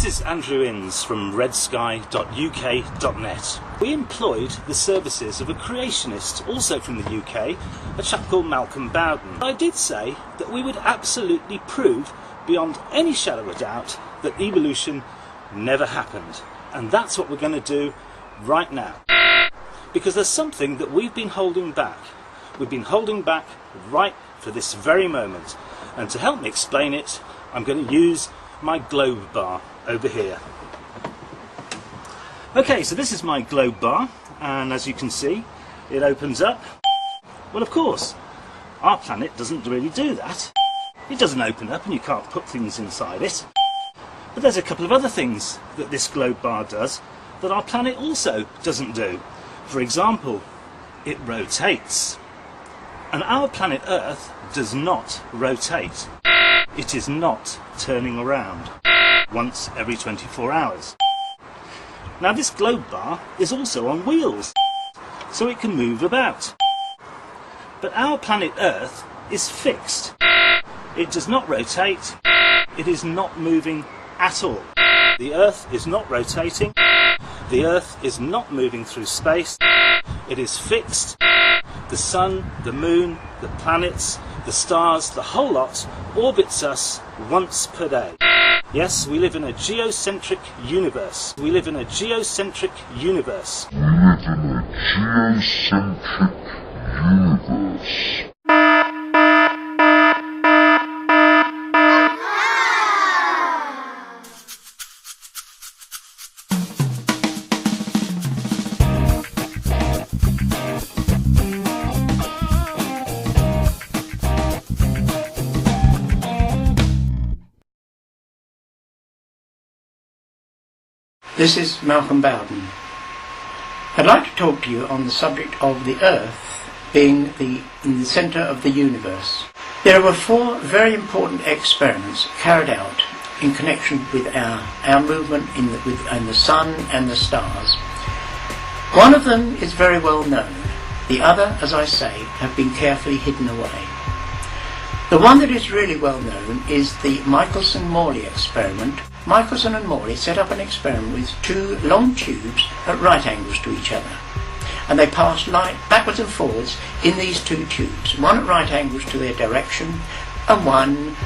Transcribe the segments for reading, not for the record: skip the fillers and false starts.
This is Andrew Innes from redsky.uk.net. We employed the services of a creationist, also from the UK, a chap called Malcolm Bowden. I did say that we would absolutely prove, beyond any shadow of doubt, that evolution never happened. And that's what we're going to do right now. Because there's something that we've been holding back. We've been holding back right for this very moment. And to help me explain it, I'm going to use my globe bar over here. Okay, so this is my globe bar, and as you can see, it opens up. Well, of course, our planet doesn't really do that. It doesn't open up and you can't put things inside it. But there's a couple of other things that this globe bar does that our planet also doesn't do. For example, it rotates. And our planet Earth does not rotate. It is not turning around once every 24 hours. Now this globe bar is also on wheels, so it can move about. But our planet Earth is fixed. It does not rotate. It is not moving at all. The Earth is not rotating. The Earth is not moving through space. It is fixed. The Sun, the Moon, the planets, the stars, the whole lot orbits us once per day. Yes, we live in a geocentric universe. We live in a geocentric universe. We live in a geocentric universe. This is Malcolm Bowden. I'd like to talk to you on the subject of the Earth being in the centre of the universe. There were 4 very important experiments carried out in connection with our movement in the Sun and the stars. One of them is very well known. The other, as I say, have been carefully hidden away. The one that is really well known is the Michelson-Morley experiment. Michelson and Morley set up an experiment with 2 long tubes at right angles to each other. And they passed light backwards and forwards in these 2 tubes, one at right angles to their direction and one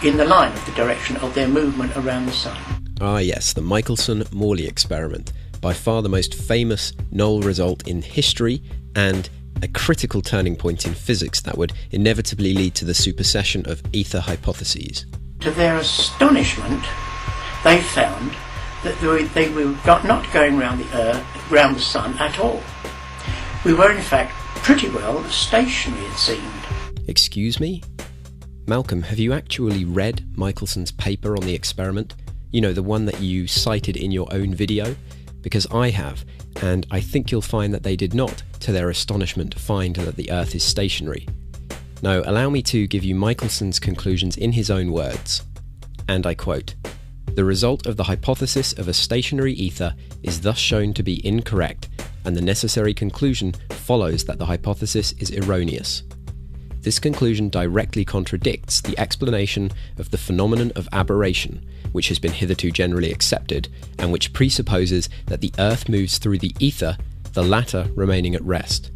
in the line of the direction of their movement around the Sun. Ah yes, the Michelson-Morley experiment, by far the most famous null result in history and a critical turning point in physics that would inevitably lead to the supersession of ether hypotheses. To their astonishment, they found that they were not going round the Sun at all. We were in fact pretty well stationary, it seemed. Excuse me? Malcolm, have you actually read Michelson's paper on the experiment? You know, the one that you cited in your own video? Because I have, and I think you'll find that they did not, to their astonishment, find that the Earth is stationary. No, allow me to give you Michelson's conclusions in his own words. And I quote, "The result of the hypothesis of a stationary ether is thus shown to be incorrect, and the necessary conclusion follows that the hypothesis is erroneous. This conclusion directly contradicts the explanation of the phenomenon of aberration, which has been hitherto generally accepted, and which presupposes that the Earth moves through the ether, the latter remaining at rest."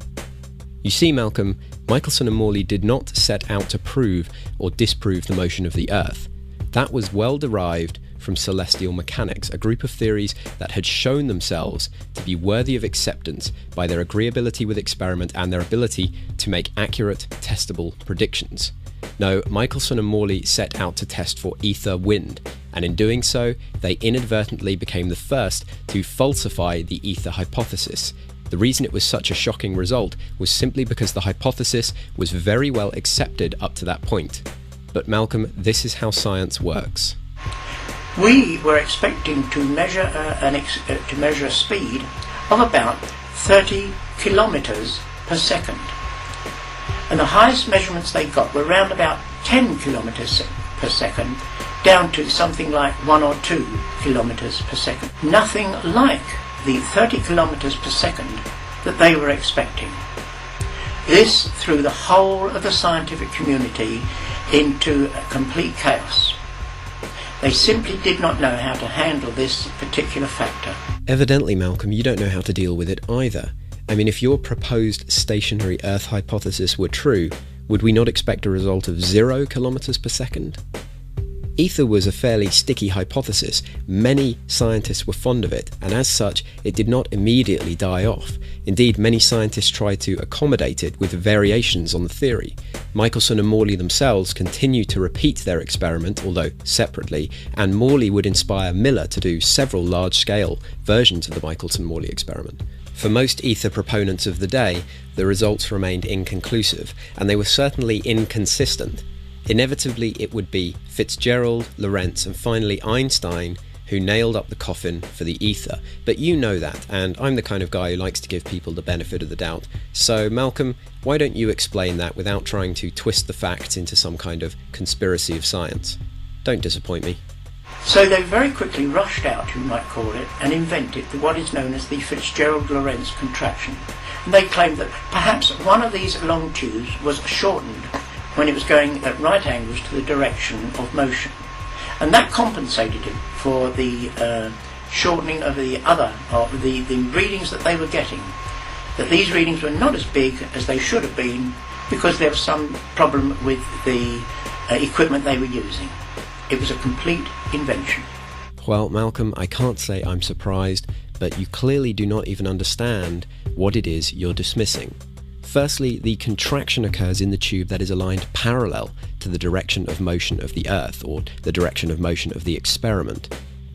You see, Malcolm, Michelson and Morley did not set out to prove or disprove the motion of the Earth. That was well derived from celestial mechanics, a group of theories that had shown themselves to be worthy of acceptance by their agreeability with experiment and their ability to make accurate, testable predictions. No, Michelson and Morley set out to test for ether wind, and in doing so, they inadvertently became the first to falsify the ether hypothesis. The reason it was such a shocking result was simply because the hypothesis was very well accepted up to that point. But Malcolm, this is how science works. We were expecting to measure a speed of about 30 kilometres per second. And the highest measurements they got were around about 10 kilometres per second, down to something like 1 or 2 kilometres per second. Nothing like the 30 kilometres per second that they were expecting. This threw the whole of the scientific community into complete chaos. They simply did not know how to handle this particular factor. Evidently, Malcolm, you don't know how to deal with it either. I mean, if your proposed stationary Earth hypothesis were true, would we not expect a result of 0 kilometers per second? Ether was a fairly sticky hypothesis. Many scientists were fond of it, and as such, it did not immediately die off. Indeed, many scientists tried to accommodate it with variations on the theory. Michelson and Morley themselves continued to repeat their experiment, although separately, and Morley would inspire Miller to do several large-scale versions of the Michelson-Morley experiment. For most ether proponents of the day, the results remained inconclusive, and they were certainly inconsistent. Inevitably, it would be Fitzgerald, Lorentz, and finally Einstein who nailed up the coffin for the ether. But you know that, and I'm the kind of guy who likes to give people the benefit of the doubt. So, Malcolm, why don't you explain that without trying to twist the facts into some kind of conspiracy of science? Don't disappoint me. So they very quickly rushed out, you might call it, and invented what is known as the Fitzgerald-Lorentz contraction. And they claimed that perhaps one of these long tubes was shortened when it was going at right angles to the direction of motion. And that compensated it for the shortening of the readings that they were getting. That these readings were not as big as they should have been because there was some problem with the equipment they were using. It was a complete invention. Well, Malcolm, I can't say I'm surprised, but you clearly do not even understand what it is you're dismissing. Firstly, the contraction occurs in the tube that is aligned parallel to the direction of motion of the Earth, or the direction of motion of the experiment.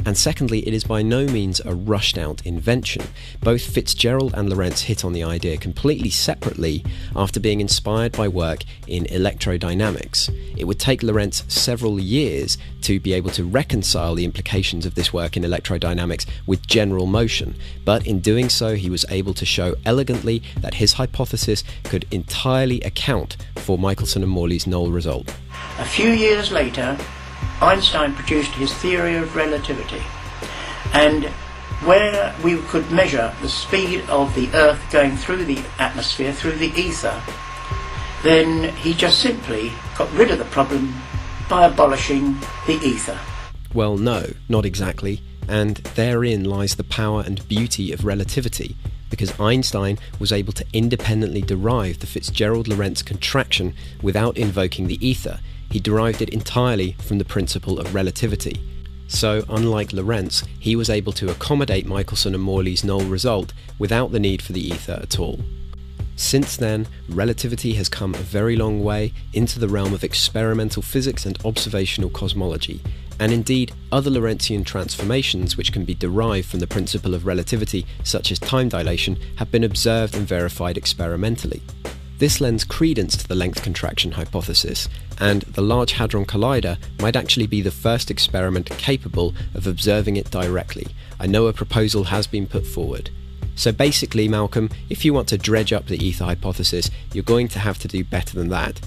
And secondly, it is by no means a rushed-out invention. Both Fitzgerald and Lorentz hit on the idea completely separately after being inspired by work in electrodynamics. It would take Lorentz several years to be able to reconcile the implications of this work in electrodynamics with general motion, but in doing so he was able to show elegantly that his hypothesis could entirely account for Michelson and Morley's null result. A few years later, Einstein produced his theory of relativity, and where we could measure the speed of the Earth going through the atmosphere, through the ether, then he just simply got rid of the problem by abolishing the ether. Well, no, not exactly, and therein lies the power and beauty of relativity, because Einstein was able to independently derive the Fitzgerald-Lorentz contraction without invoking the ether. He derived it entirely from the principle of relativity. So, unlike Lorentz, he was able to accommodate Michelson and Morley's null result without the need for the ether at all. Since then, relativity has come a very long way into the realm of experimental physics and observational cosmology, and indeed other Lorentzian transformations which can be derived from the principle of relativity, such as time dilation, have been observed and verified experimentally. This lends credence to the length contraction hypothesis, and the Large Hadron Collider might actually be the first experiment capable of observing it directly. I know a proposal has been put forward. So basically, Malcolm, if you want to dredge up the ether hypothesis, you're going to have to do better than that.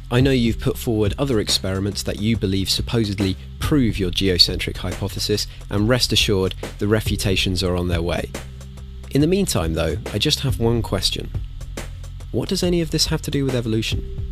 I know you've put forward other experiments that you believe supposedly prove your geocentric hypothesis, and rest assured, the refutations are on their way. In the meantime though, I just have one question. What does any of this have to do with evolution?